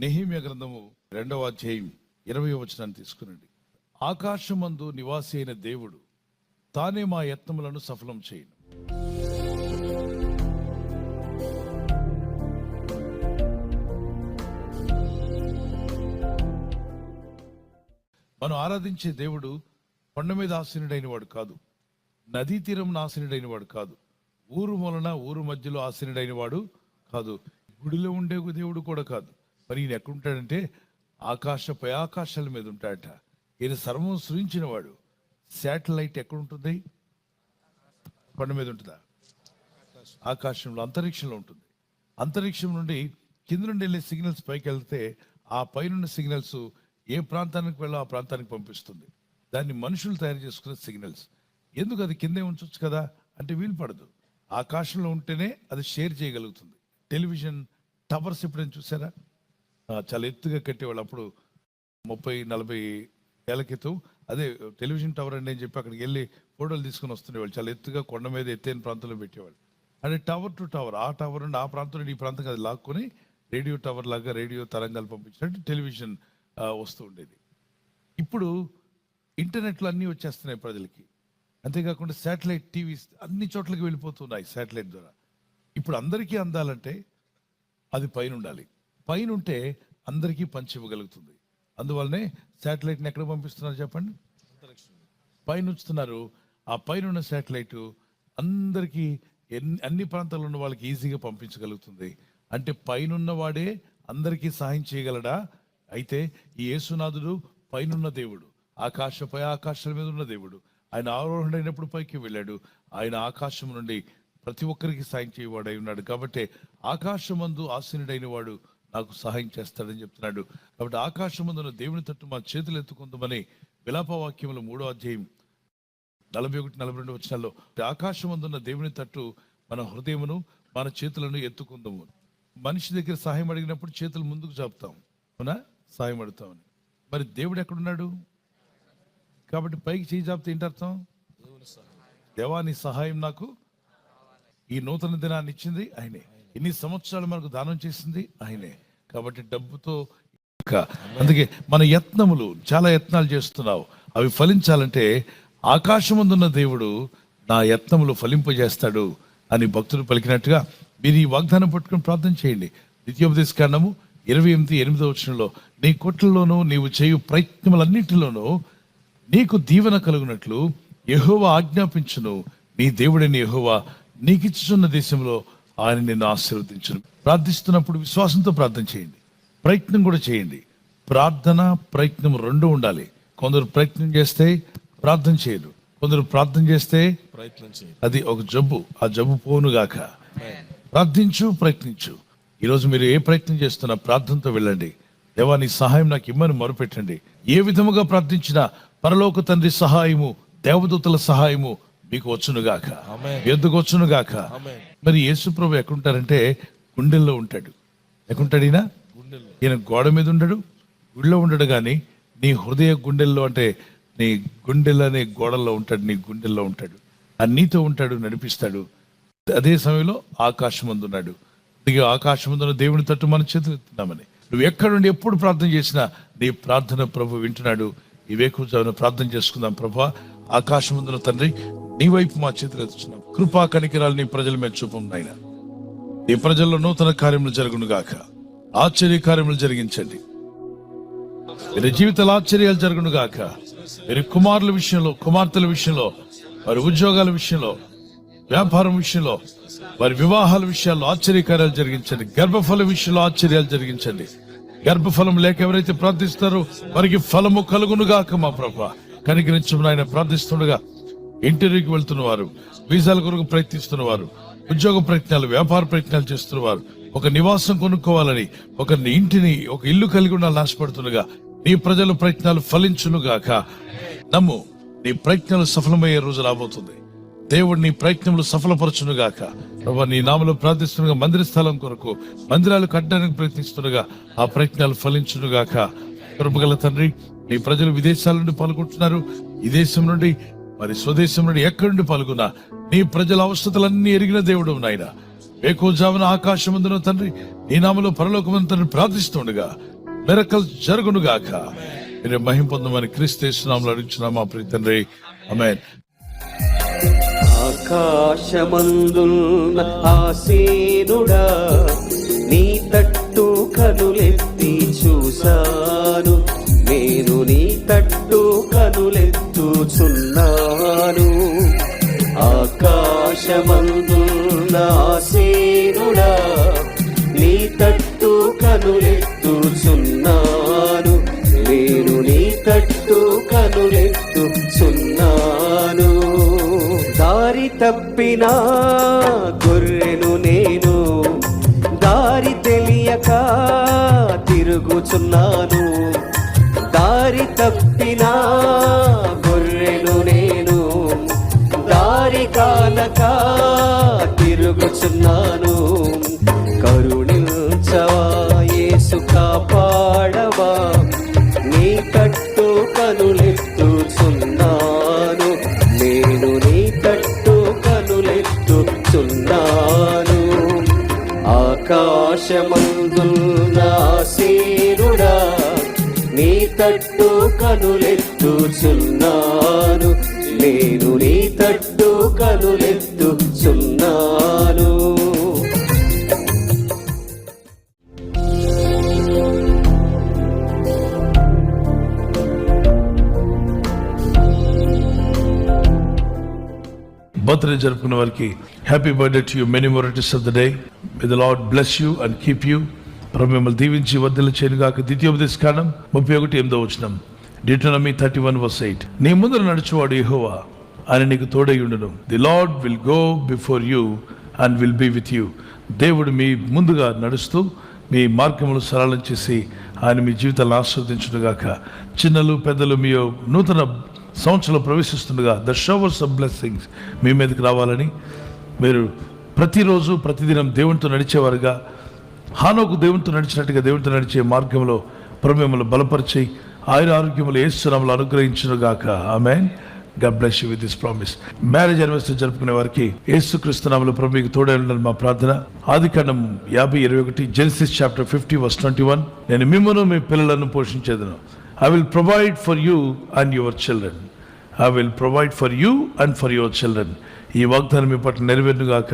నెహెమ్యా గ్రంథము 2వ అధ్యాయం 20వ వచనాన్ని తీసుకునండి. ఆకాశమందు నివాసి అయిన దేవుడు తానే మా యత్నములను సఫలం చేయను. మనం ఆరాధించే దేవుడు కొండ మీద ఆసీనుడైన వాడు కాదు, నదీ తీరం ఆసీనుడైన వాడు కాదు, ఊరు మూలన ఊరు మధ్యలో ఆసీనుడైన వాడు కాదు, గుడిలో ఉండే దేవుడు కూడా కాదు. మరి ఈయన ఎక్కడుంటాడంటే ఆకాశపై ఆకాశాల మీద ఉంటాడట. ఈయన సర్వం సృజించిన వాడు. శాటిలైట్ ఎక్కడుంటుంది? కొండ మీద ఉంటుందా? ఆకాశంలో, అంతరిక్షంలో ఉంటుంది. అంతరిక్షం నుండి కింద నుండి వెళ్ళే సిగ్నల్స్ పైకి వెళ్తే ఆ పైనున్న సిగ్నల్స్ ఏ ప్రాంతానికి వెళ్ళో ఆ ప్రాంతానికి పంపిస్తుంది. దాన్ని మనుషులు తయారు చేసుకునే సిగ్నల్స్. ఎందుకు? అది కిందే ఉంచవచ్చు కదా అంటే వీలు పడదు. ఆకాశంలో ఉంటేనే అది షేర్ చేయగలుగుతుంది. టెలివిజన్ టవర్స్ ఎప్పుడైనా చూసారా? చాలా ఎత్తుగా కట్టేవాళ్ళు. అప్పుడు 30-40 ఏళ్ల క్రితం అదే టెలివిజన్ టవర్ అండి అని చెప్పి అక్కడికి వెళ్ళి ఫోటోలు తీసుకుని వస్తుండేవాళ్ళు. చాలా ఎత్తుగా కొండ మీద ఎత్తైన ప్రాంతంలో పెట్టేవాళ్ళు. అంటే టవర్ టు టవర్, ఆ టవర్ నుండి ఆ ప్రాంతం నుండి ఈ ప్రాంతం అది లాక్కొని రేడియో టవర్ లాగా రేడియో తరంగాలు పంపించినట్టు టెలివిజన్ వస్తూ ఉండేది. ఇప్పుడు ఇంటర్నెట్లో అన్నీ వచ్చేస్తున్నాయి ప్రజలకి. అంతేకాకుండా శాటిలైట్ టీవీస్ అన్ని చోట్లకి వెళ్ళిపోతున్నాయి శాటిలైట్ ద్వారా. ఇప్పుడు అందరికీ అందాలంటే అది పైన ఉండాలి. పైన ఉంటే అందరికీ పంచి ఇవ్వగలుగుతుంది. అందువల్లనే శాటిలైట్ని ఎక్కడ పంపిస్తున్నారు చెప్పండి? పైన ఉంచుతున్నారు. ఆ పైన ఉన్న శాటిలైట్ అందరికీ అన్ని ప్రాంతాల్లో ఉన్న వాళ్ళకి ఈజీగా పంపించగలుగుతుంది. అంటే పైనున్న వాడే అందరికీ సహాయం చేయగలడా? అయితే ఈ యేసునాథుడు పైనున్న దేవుడు, ఆకాశపై ఆకాశాల మీద ఉన్న దేవుడు. ఆయన ఆరోహణ అయినప్పుడు పైకి వెళ్ళాడు. ఆయన ఆకాశం నుండి ప్రతి ఒక్కరికి సాయం చేయవాడై ఉన్నాడు. కాబట్టి ఆకాశమందు ఆసీనుడైన వాడు నాకు సహాయం చేస్తాడని చెప్తున్నాడు. కాబట్టి ఆకాశమందున దేవుని తట్టు మా చేతులు ఎత్తుకుందామని విలాపవాక్యములు 3వ అధ్యాయం 41-42 వచనాల్లో ఆకాశమందున్న దేవుని తట్టు మన హృదయమును మన చేతులను ఎత్తుకుందాము. మనిషి దగ్గర సహాయం అడిగినప్పుడు చేతులు ముందుకు చాపుతాం, అవునా? సహాయం అడుగుతామని. మరి దేవుడు ఎక్కడున్నాడు? కాబట్టి పైకి చేయి చాపితే ఏంటి అర్థం? దేవా నీ సహాయం నాకు, ఈ నూతన దినాన్ని ఇచ్చింది ఆయనే, ఇన్ని సంవత్సరాలు మనకు దానం చేసింది ఆయనే. కాబట్టి డబ్బుతో అందుకే మన యత్నములు, చాలా యత్నాలు చేస్తున్నావు, అవి ఫలించాలంటే ఆకాశమందున్న దేవుడు నా యత్నములు ఫలింపజేస్తాడు అని భక్తులు పలికినట్టుగా మీరు ఈ వాగ్దానం పట్టుకుని ప్రార్థన చేయండి. ద్వితీయోపదేశ కాండము 28-8వ వచనంలో నీ కొట్లలోనూ నీవు చేయు ప్రయత్నములన్నింటిలోనూ నీకు దీవెన కలుగునట్లు యెహోవా ఆజ్ఞాపించును, నీ దేవుడైన యెహోవా నీకిచ్చుచున్న దేశంలో ఆయన నిన్ను ఆశీర్వదించును. ప్రార్థిస్తున్నప్పుడు విశ్వాసంతో ప్రార్థన చేయండి, ప్రయత్నం కూడా చేయండి. ప్రార్థన ప్రయత్నం రెండు ఉండాలి. కొందరు ప్రయత్నం చేస్తే ప్రార్థన చేయరు, కొందరు ప్రార్థన చేస్తే ప్రయత్నం చేయరు. అది ఒక జబ్బు. ఆ జబ్బు పోనుగాక. ప్రార్థించు, ప్రయత్నించు. ఈరోజు మీరు ఏ ప్రయత్నం చేస్తున్నా ప్రార్థనతో వెళ్ళండి. దేవా నీ సహాయం నాకు ఇమ్మని మొరపెట్టండి. ఏ విధముగా ప్రార్థించినా పరలోక తండ్రి సహాయము, దేవదూతల సహాయము మీకు వచ్చునుగాక, ఎందుకు వచ్చునుగాక. మరి యేసు ప్రభు ఎక్కడుంటారంటే గుండెల్లో ఉంటాడు. ఎక్కడుంటాడు ఈయన? ఈయన గోడ మీద ఉండడు, గుడిలో ఉండడు, కానీ నీ హృదయ గుండెల్లో, అంటే నీ గుండెలనే గోడల్లో ఉంటాడు, నీ గుండెల్లో ఉంటాడు. ఆ నీతో ఉంటాడు, నడిపిస్తాడు. అదే సమయంలో ఆకాశమందు ఉన్నాడు. ఆకాశమందున్న దేవుని తట్టు మన చేతులు ఎత్తున్నామని నువ్వు ఎక్కడుండి ఎప్పుడు ప్రార్థన చేసినా నీ ప్రార్థన ప్రభు వింటున్నాడు. ఈ వేకువజామున ప్రార్థన చేసుకుందాం. ప్రభా, ఆకాశమందున్న తండ్రి, నీ వైపు మా చేతులు ఎత్తుతున్నాం. కృపా కనికరాలు నీ ప్రజల మీద చూపం నాయన. నీ ప్రజల్లో నూతన కార్యములు జరుగును గాక, ఆశ్చర్య కార్యములు జరిగించండి. వీరి జీవితాల ఆశ్చర్యాలు జరుగును గాక. వీరి కుమారుల విషయంలో, కుమార్తెల విషయంలో, వారి ఉద్యోగాల విషయంలో, వ్యాపారం విషయంలో, వారి వివాహాల విషయాల్లో ఆశ్చర్యకార్యాలు జరిగించండి. గర్భఫల విషయంలో ఆశ్చర్యాలు జరిగించండి. గర్భఫలం లేక ఎవరైతే ప్రార్థిస్తారో వారికి ఫలము కలుగును గాక. మా ప్రభా కనికరించమని ఆయన ప్రార్థిస్తుండగా ఇంటర్వ్యూకి వెళ్తున్న వారు, వీసాల కొరకు ప్రయత్నిస్తున్న వారు, ఉద్యోగ ప్రయత్నాలు, వ్యాపార ప్రయత్నాలు చేస్తున్న వారు, ఒక నివాసం కొనుక్కోవాలని, ఒక ఇంటిని, ఒక ఇల్లు కలిగి ఉండాలని ఆశపడుతుండగా నీ ప్రజల ప్రయత్నాలు ఫలించునుగాక. నమ్ము, నీ ప్రయత్నాలు సఫలమయ్యే రోజు రాబోతుంది. దేవుడు నీ ప్రయత్నములు సఫలపరచునుగాక. ప్రభా నీ నామలో ప్రార్థిస్తుండగా మందిర స్థలం కొరకు, మందిరాలు కట్టడానికి ప్రయత్నిస్తుండగా ఆ ప్రయత్నాలు ఫలించునుగాక. కృపగల తండ్రి, నీ ప్రజలు విదేశాల నుండి పాల్గొంటున్నారు. ఈ దేశం నుండి, మరి స్వదేశం నుండి ఎక్కడి నుండి పాల్గొన్నా నీ ప్రజల అవసరతలన్నీ ఎరిగిన దేవుడు నాయన. వేకువజామున ఆకాశమందున తండ్రి నీ నామలో పరలోకమందు తండ్రి ప్రార్థిస్తుండగా మిరకల్స్ జరుగును గాక. మీరు మహిమ పొందమని క్రీస్తు యేసునామములో అడుగుచున్నాం మా ప్రియ తండ్రి. ఆమేన్. ఆకాశమందున్న ఆసీనుడా, నీ తట్టు కనులెత్తి చూశాను, నేను నీ తట్టు కనులెత్తుచున్నాను. ఆకాశమందున్న ఆసీనుడా, నీ తట్టు కనులెత్తుచున్నాను, నేను నీ తట్టు కనులెత్తుచున్నాను. దారి తప్పిన గొర్రెను నేను, దారి తెలియక తిరుగుచున్నాను. దారి తప్పిన గొర్రెను నేను, దారి కానక తిరుగుచున్నాను. కరుణించవా యేసు, కాపాడవా, నీ తట్టు కనులెత్తుచున్నాను, నేను నీ తట్టు కనులెత్తుచున్నాను. ఆకాశమందున్న ఆసీనుడా, నీ తట్టు కనులెత్తుచున్నాను, నేను నీ తట్టు కనులెత్తుచున్నాను. బర్త్డే జరుపుకున్న వారికి happy birthday to you, many more returns of the day. May the Lord bless you and keep you. ప్రభు మిమ్మల్ని దీవించి వర్ధిల్ల చేయనుగాక. ద్వితీయోపదేశ కాండం 31:8 Deuteronomy 31:8. నీ ముందర నడుచువాడు యెహోవా, ఆయన నీకు తోడైయుండును. The Lord will go before you and will be with you. దేవుడు మీ ముందుగా నడుస్తూ మీ మార్గములు సరళం చేసి ఆయన మీ జీవితాలను ఆస్వాదించునుగాక. చిన్నలు పెద్దలు మీ నూతన సంవత్సరంలో ప్రవేశిస్తుండగా ద షవర్స్ ఆఫ్ బ్లెస్సింగ్స్ మీ మీదకి రావాలని, మీరు ప్రతిరోజు ప్రతిదినం దేవునితో నడిచేవారుగా, హానోకు దేవునితో నడిచినట్టుగా దేవునితో నడిచే మార్గంలో ప్రభు మిమ్మల్ని బలపరిచి ఆయుర ఆరోగ్యములు యేసు నామములో అనుగ్రహించునుగాక. ఆమేన్. God bless you with this promise. Marriage anniversary జరుపుకునే వారికి యేసుక్రీస్తు నామములో ప్రభు మీకు తోడై ఉండాలని మా ప్రార్థన. ఆదికాండం 50:21, జెనసిస్ చాప్టర్ 50:21. నేను మిమ్మును మీ పిల్లలను పోషించేదను. I will provide for you and your children. I will provide for you and for your children. ఈ వాగ్దానం మీ పట్ల నెరవేరునుగాక.